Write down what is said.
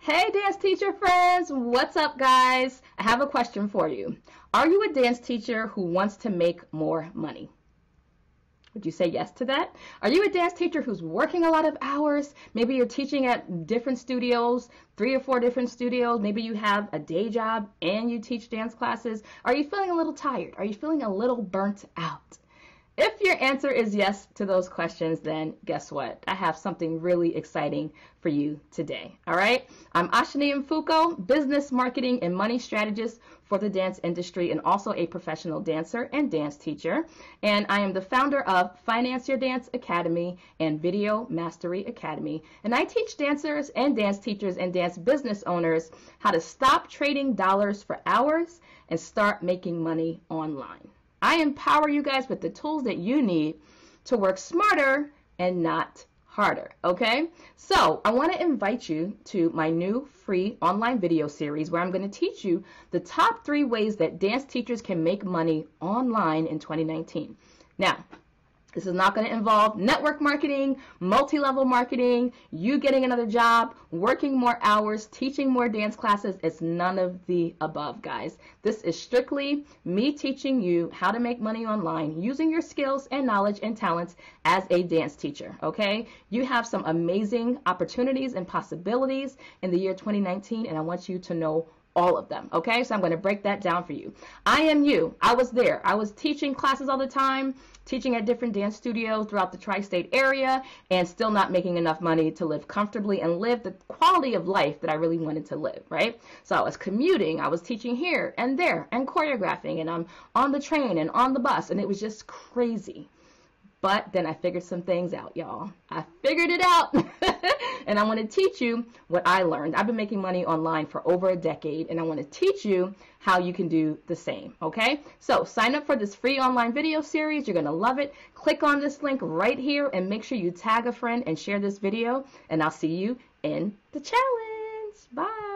Hey dance teacher friends, what's up guys? I have a question for you. Are you a dance teacher who wants to make more money? Would you say yes to that? Are you a dance teacher who's working a lot of hours? Maybe you're teaching at different studios, 3 or 4 different studios. Maybe you have a day job and you teach dance classes. Are you feeling a little tired? Are you feeling a little burnt out? If your answer is yes to those questions, then guess what? I have something really exciting for you today. All right. I'm Ashani Mfuko, business marketing and money strategist for the dance industry and also a professional dancer and dance teacher. And I am the founder of Finance Your Dance Academy and Video Mastery Academy. And I teach dancers and dance teachers and dance business owners how to stop trading dollars for hours and start making money online. I empower you guys with the tools that you need to work smarter and not harder, okay? So I want to invite you to my new free online video series where I'm going to teach you the top 3 ways that dance teachers can make money online in 2019. Now, this is not going to involve network marketing, multi-level marketing, you getting another job, working more hours, teaching more dance classes. It's none of the above, guys. This is strictly me teaching you how to make money online using your skills and knowledge and talents as a dance teacher, okay? You have some amazing opportunities and possibilities in the year 2019, and I want you to know all of them, okay? So I'm going to break that down for you. I am you. I was there. I was teaching classes all the time, teaching at different dance studios throughout the tri-state area, and still not making enough money to live comfortably and live the quality of life that I really wanted to live, right? So I was commuting, I was teaching here and there and choreographing, and I'm on the train and on the bus, and it was just crazy. But then I figured some things out, y'all. I figured it out. And I want to teach you what I learned. I've been making money online for over a decade, and I want to teach you how you can do the same, okay? So sign up for this free online video series. You're going to love it. Click on this link right here and make sure you tag a friend and share this video, and I'll see you in the challenge. Bye.